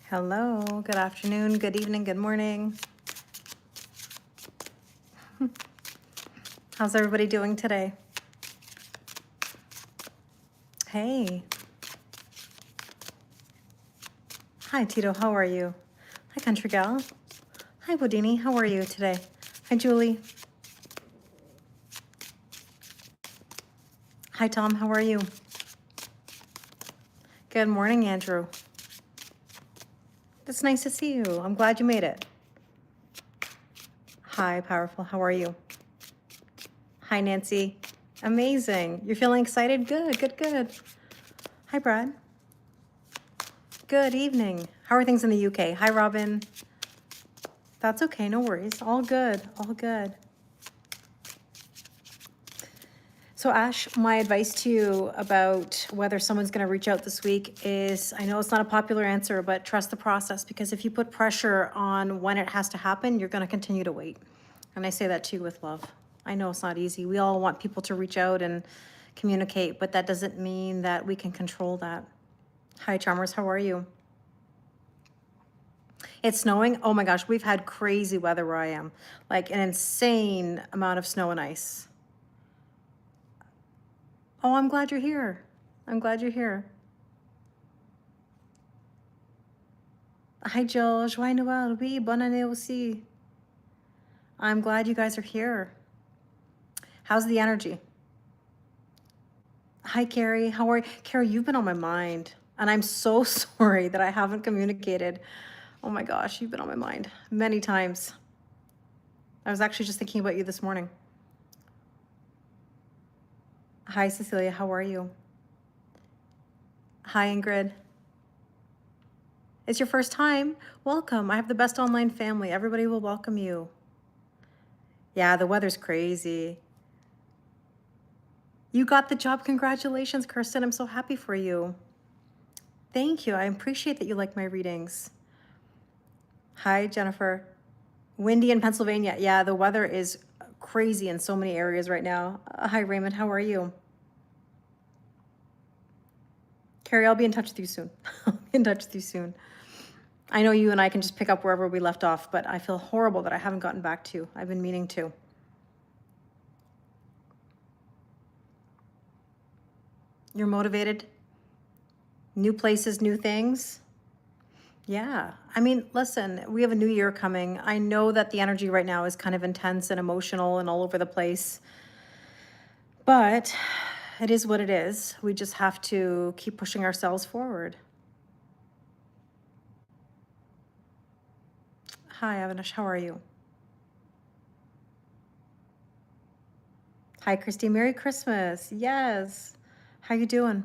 Hello, good afternoon, good evening, good morning. How's everybody doing today? Hey. Hi, Tito, how are you? Hi, Country Gal. Hi, Bodini, how are you today? Hi, Julie. Hi, Tom, how are you? Good morning, Andrew. It's nice to see you. I'm glad you made it. Hi, Powerful, how are you? Hi, Nancy. Amazing. You're feeling excited? Good, good, good. Hi, Brad. Good evening. How are things in the UK? Hi, Robin. That's okay, no worries. All good, all good. So Ash, my advice to you about whether someone's going to reach out this week is, I know it's not a popular answer, but trust the process, because if you put pressure on when it has to happen, you're going to continue to wait. And I say that to you with love. I know it's not easy. We all want people to reach out and communicate, but that doesn't mean that we can control that. Hi, Charmers, how are you? It's snowing. Oh my gosh, we've had crazy weather where I am, like an insane amount of snow and ice. Oh, I'm glad you're here. I'm glad you're here. Hi, Jill. Joyeux Noël. Oui, bonne année aussi. I'm glad you guys are here. How's the energy? Hi, Carrie. How are you? Carrie, you've been on my mind, and I'm so sorry that I haven't communicated. Oh my gosh, you've been on my mind many times. I was actually just thinking about you this morning. Hi, Cecilia. How are you? Hi, Ingrid. It's your first time? Welcome. I have the best online family. Everybody will welcome you. Yeah, the weather's crazy. You got the job. Congratulations, Kirsten. I'm so happy for you. Thank you. I appreciate that you like my readings. Hi, Jennifer. Windy in Pennsylvania. Yeah, the weather is crazy in so many areas right now. Hi, Raymond. How are you? Carrie, I'll be in touch with you soon. I'll be in touch with you soon. I know you and I can just pick up wherever we left off, but I feel horrible that I haven't gotten back to you. I've been meaning to. You're motivated? New places, new things? Yeah. I mean, listen, we have a new year coming. I know that the energy right now is kind of intense and emotional and all over the place, but it is what it is. We just have to keep pushing ourselves forward. Hi, Avinash. How are you? Hi, Christy. Merry Christmas. Yes. How you doing?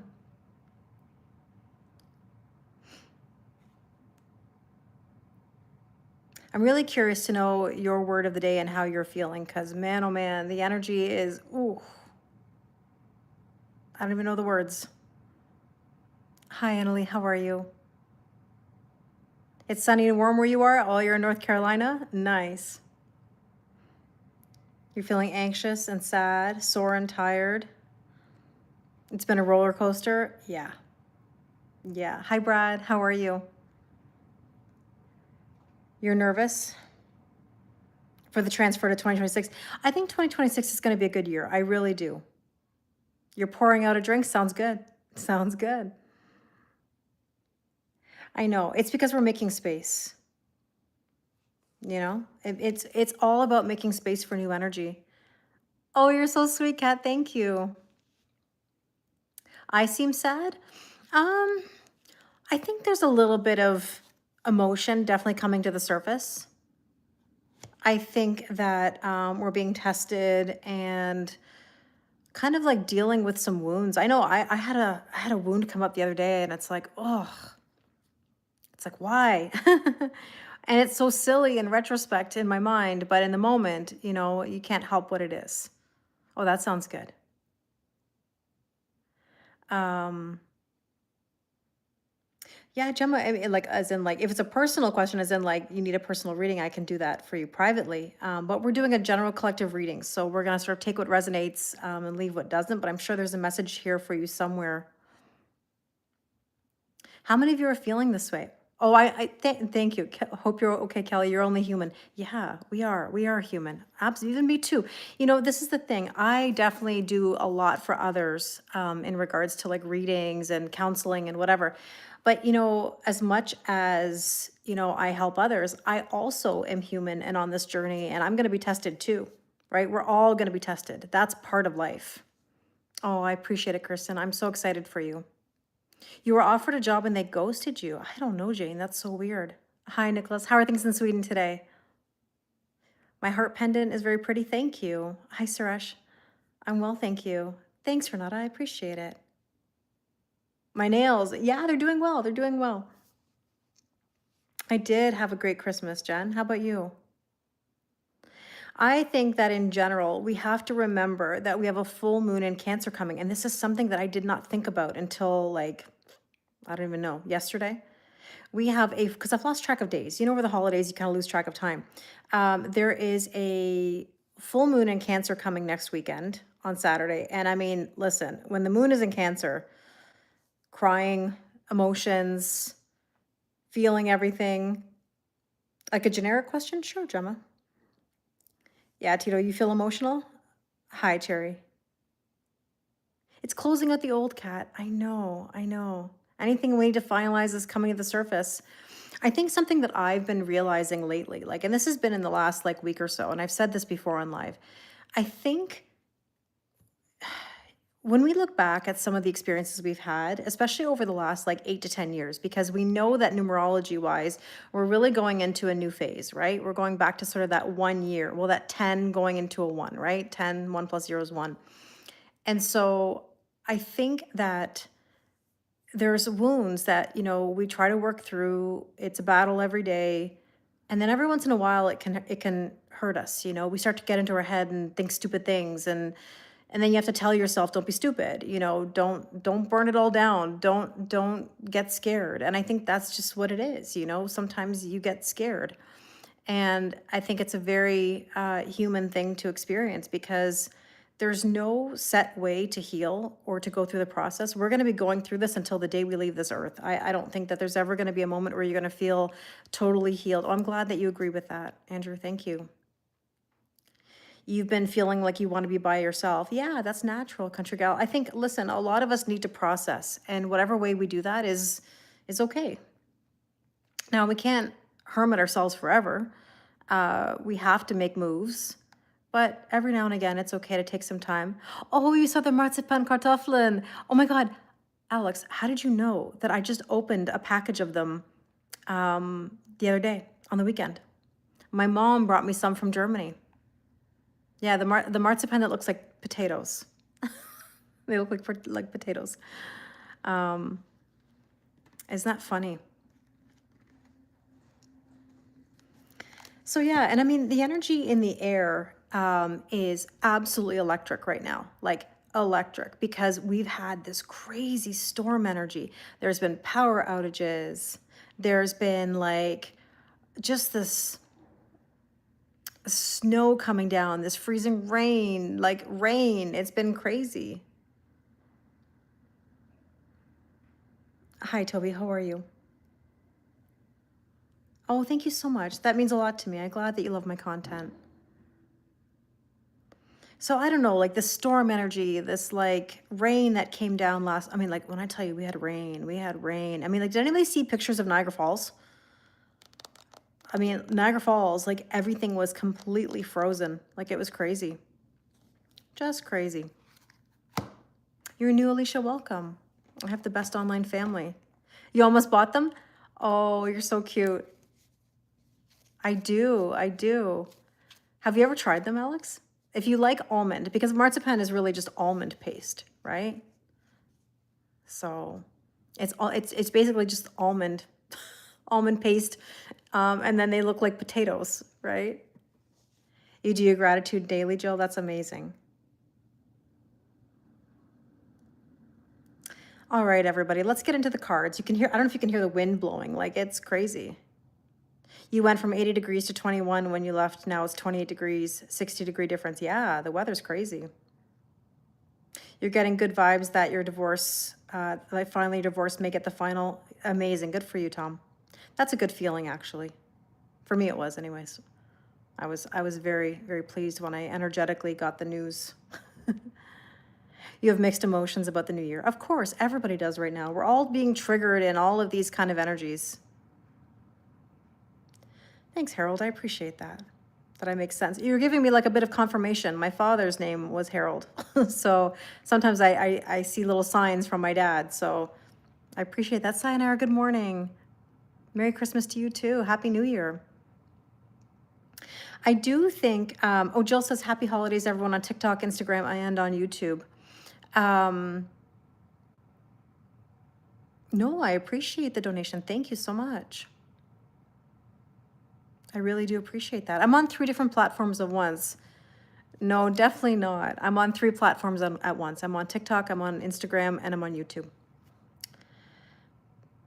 I'm really curious to know your word of the day and how you're feeling, because man, oh man, the energy is, ooh, I don't even know the words. Hi, Annalie. How are you? It's sunny and warm where you are? Oh, you're in North Carolina? Nice. You're feeling anxious and sad, sore and tired. It's been a roller coaster? Yeah. Yeah. Hi, Brad. How are you? You're nervous for the transfer to 2026? I think 2026 is going to be a good year. I really do. You're pouring out a drink? Sounds good. Sounds good. I know. It's because we're making space. You know, it's all about making space for new energy. Oh, you're so sweet, Kat. Thank you. I seem sad. Um, I think there's a little bit of emotion definitely coming to the surface. I think that we're being tested and kind of like dealing with some wounds. I know I had a wound come up the other day, and it's like, oh, it's like, why? And it's so silly in retrospect in my mind, but in the moment, you know, you can't help what it is. Oh, that sounds good. Um, yeah, Gemma, I mean, like, as in, like, if it's a personal question, as in, like, you need a personal reading, I can do that for you privately. But we're doing a general collective reading, so we're gonna sort of take what resonates and leave what doesn't. But I'm sure there's a message here for you somewhere. How many of you are feeling this way? Oh, thank you. Hope you're okay, Kelly. You're only human. Yeah, we are. We are human. Absolutely. Me too. You know, this is the thing. I definitely do a lot for others in regards to like readings and counseling and whatever. But, you know, as much as, you know, I help others, I also am human and on this journey, and I'm going to be tested too, right? We're all going to be tested. That's part of life. Oh, I appreciate it, Kristen. I'm so excited for you. You were offered a job and they ghosted you. I don't know, Jane. That's so weird. Hi, Nicholas. How are things in Sweden today? My heart pendant is very pretty. Thank you. Hi, Suresh. I'm well, thank you. Thanks, Renata. I appreciate it. My nails. Yeah, they're doing well. They're doing well. I did have a great Christmas, Jen. How about you? I think that in general, we have to remember that we have a full moon in Cancer coming. And this is something that I did not think about until like, I don't even know, yesterday. We have because I've lost track of days. You know, over the holidays, you kind of lose track of time. There is a full moon in Cancer coming next weekend on Saturday. And I mean, listen, when the moon is in Cancer, crying, emotions, feeling everything. Like a generic question? Sure, Gemma. Yeah, Tito, you feel emotional? Hi, Cherry. It's closing out the old cat. I know, I know. Anything we need to finalize is coming to the surface. I think something that I've been realizing lately, like, and this has been in the last like week or so, and I've said this before on live, I think when we look back at some of the experiences we've had, especially over the last like 8 to 10 years, because we know that numerology wise, we're really going into a new phase, right? We're going back to sort of that 1 year, well, that 10 going into a one, right? 10, 1 plus 0 is 1. And so I think that there's wounds that, you know, we try to work through. It's a battle every day. And then every once in a while it can hurt us, you know. We start to get into our head and think stupid things, and then you have to tell yourself, don't be stupid, you know, don't burn it all down. Don't get scared. And I think that's just what it is, you know. Sometimes you get scared. And I think it's a very human thing to experience because there's no set way to heal or to go through the process. We're going to be going through this until the day we leave this earth. I don't think that there's ever going to be a moment where you're going to feel totally healed. Oh, I'm glad that you agree with that, Andrew. Thank you. You've been feeling like you want to be by yourself. Yeah, that's natural, country gal. I think, listen, a lot of us need to process, and whatever way we do that is okay. Now, we can't hermit ourselves forever. We have to make moves. But every now and again, it's okay to take some time. Oh, you saw the marzipan kartoffeln. Oh my God. Alex, how did you know that I just opened a package of them the other day on the weekend? My mom brought me some from Germany. Yeah, the marzipan that looks like potatoes. They look like potatoes. Isn't that funny? So yeah, and I mean, the energy in the air is absolutely electric right now, like electric, because we've had this crazy storm energy. There's been power outages. There's been like just this snow coming down, this freezing rain, like rain. It's been crazy. Hi, Toby. How are you? Oh, thank you so much. That means a lot to me. I'm glad that you love my content. So I don't know, like the storm energy, this like rain that came down I mean, like when I tell you we had rain, we had rain. I mean, like, did anybody see pictures of Niagara Falls? I mean, Niagara Falls, like everything was completely frozen. Like it was crazy. Just crazy. You're new, Alicia. Welcome. I have the best online family. You almost bought them? Oh, you're so cute. I do. I do. Have you ever tried them, Alex? If you like almond, because marzipan is really just almond paste, right? So it's basically just almond paste, and then they look like potatoes, right? You do your gratitude daily, Jill. That's amazing. All right, everybody, let's get into the cards. You can hear, I don't know if you can hear the wind blowing, like it's crazy. You went from 80 degrees to 21 when you left. Now it's 28 degrees, 60-degree difference. Yeah, the weather's crazy. You're getting good vibes that your divorce, like finally divorce may get the final. Amazing. Good for you, Tom. That's a good feeling, actually. For me, it was anyways. I was very, very pleased when I energetically got the news. You have mixed emotions about the new year. Of course, everybody does right now. We're all being triggered in all of these kind of energies. Thanks, Harold. I appreciate that. That I make sense. You're giving me like a bit of confirmation. My father's name was Harold. So sometimes I see little signs from my dad. So I appreciate that. Sayonara, good morning. Merry Christmas to you too. Happy New Year. I do think, oh, Jill says happy holidays, everyone on TikTok, Instagram, and on YouTube. No, I appreciate the donation. Thank you so much. I really do appreciate that. I'm on 3 different platforms at once. No, definitely not. I'm on 3 platforms at once. I'm on TikTok, I'm on Instagram, and I'm on YouTube.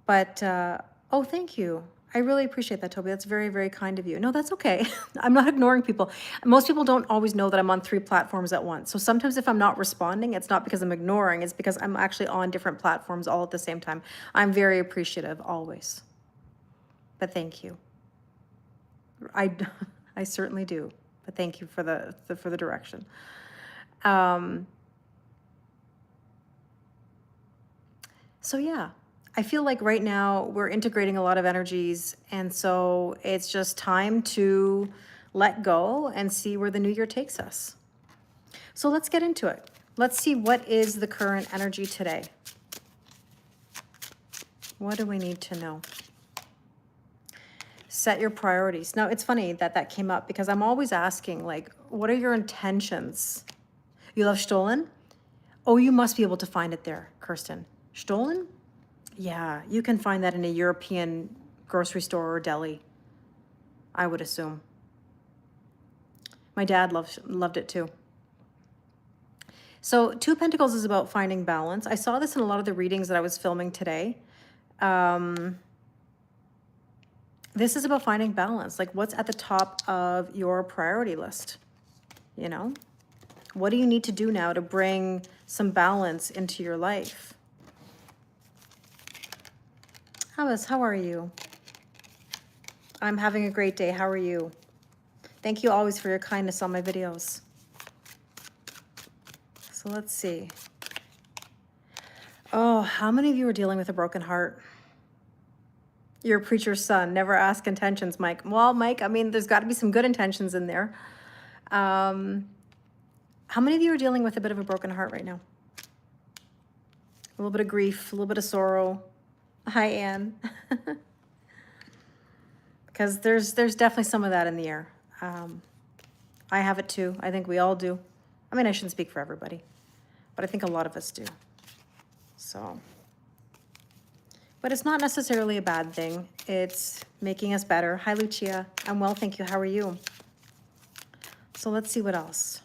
But, oh, thank you. I really appreciate that, Toby. That's very, very kind of you. No, that's okay. I'm not ignoring people. Most people don't always know that I'm on 3 platforms at once. So sometimes if I'm not responding, it's not because I'm ignoring, it's because I'm actually on different platforms all at the same time. I'm very appreciative, always. But thank you. I, I certainly do. But thank you for the direction. So yeah. I feel like right now we're integrating a lot of energies, and so it's just time to let go and see where the new year takes us. So let's get into it. Let's see what is the current energy today. What do we need to know? Set your priorities. Now, it's funny that that came up because I'm always asking, like, what are your intentions? You love Stollen? Oh, you must be able to find it there, Kirsten. Stollen? Yeah, you can find that in a European grocery store or deli, I would assume. My dad loved it too. So 2 of Pentacles is about finding balance. I saw this in a lot of the readings that I was filming today. This is about finding balance. Like, what's at the top of your priority list? You know? What do you need to do now to bring some balance into your life? How are you? I'm having a great day. How are you? Thank you always for your kindness on my videos. So let's see. Oh, how many of you are dealing with a broken heart? You're a preacher's son. Never ask intentions, Mike. Well, Mike, I mean, there's got to be some good intentions in there. How many of you are dealing with a bit of a broken heart right now? A little bit of grief, a little bit of sorrow. Hi, Anne. Because there's definitely some of that in the air. I have it too. I think we all do. I mean, I shouldn't speak for everybody, but I think a lot of us do. So, but it's not necessarily a bad thing. It's making us better. Hi, Lucia. I'm well, thank you. How are you? So let's see what else.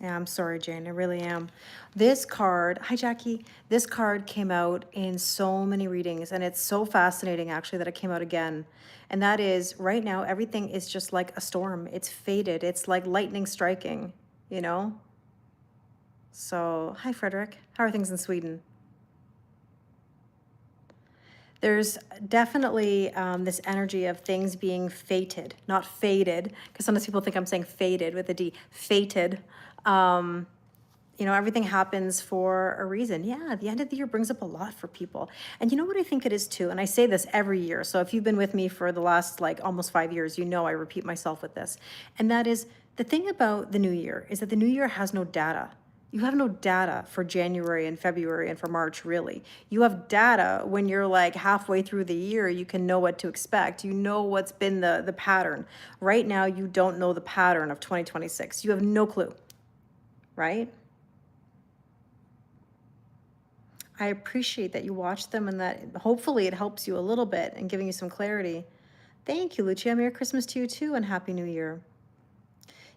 Yeah, I'm sorry, Jane. I really am. This card, hi, Jackie. This card came out in so many readings, and it's so fascinating, actually, that it came out again. And that is, right now, everything is just like a storm. It's faded. It's like lightning striking, you know? So, hi, Frederick. How are things in Sweden? There's definitely this energy of things being fated, not faded, because sometimes people think I'm saying faded with a D, fated. You know, everything happens for a reason. Yeah, the end of the year brings up a lot for people. And you know what I think it is too? And I say this every year. So if you've been with me for the last like almost 5 years, you know I repeat myself with this. And that is, the thing about the new year is that the new year has no data. You have no data for January and February and for March, really. You have data when you're like halfway through the year, you can know what to expect. You know what's been the pattern. Right now, you don't know the pattern of 2026. You have no clue, right? I appreciate that you watch them and that hopefully it helps you a little bit and giving you some clarity. Thank you, Lucia. Merry Christmas to you too, and Happy New Year.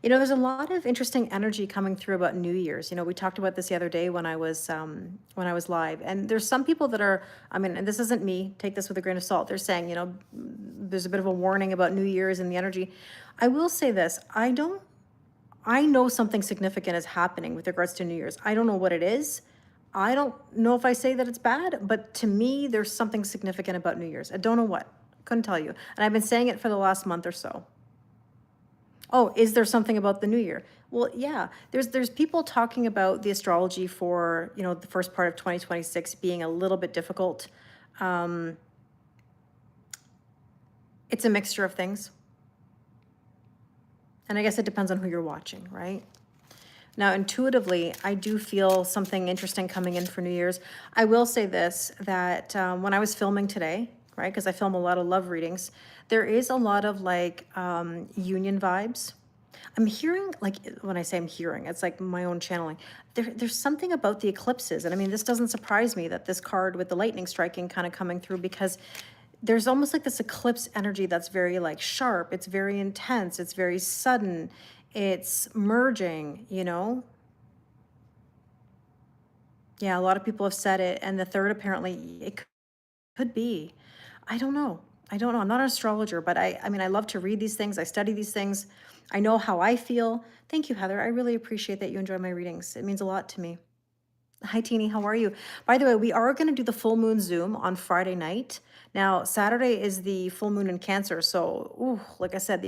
You know, there's a lot of interesting energy coming through about New Year's. You know, we talked about this the other day when I was live, and there's some people that are, I mean, and this isn't me, take this with a grain of salt. They're saying, you know, there's a bit of a warning about New Year's and the energy. I will say this, I know something significant is happening with regards to New Year's. I don't know what it is. I don't know if I say that it's bad, but to me, there's something significant about New Year's. I don't know what. Couldn't tell you. And I've been saying it for the last month or so. Oh, is there something about the new year? Well, yeah, there's people talking about the astrology for, the first part of 2026 being a little bit difficult. Um, it's a mixture of things. And I guess it depends on who you're watching, right? Now, intuitively, I do feel something interesting coming in for New Year's. I will say this, that when I was filming today, right, because I film a lot of love readings, there is a lot of like union vibes. I'm hearing, like, when I say I'm hearing, it's like my own channeling. There's something about the eclipses. And I mean, this doesn't surprise me that this card with the lightning striking kind of coming through, because there's almost like this eclipse energy that's very like sharp. It's very intense. It's very sudden. It's merging. Yeah, a lot of people have said it. And the third, apparently, it could be. I don't know. I don't know. I'm not an astrologer, but I mean, I love to read these things. I study these things. I know how I feel. Thank you, Heather. I really appreciate that you enjoy my readings. It means a lot to me. Hi, Teeny. How are you? By the way, we are going to do the full moon Zoom on Friday night. Now, Saturday is the full moon in Cancer. So, ooh, like I said, the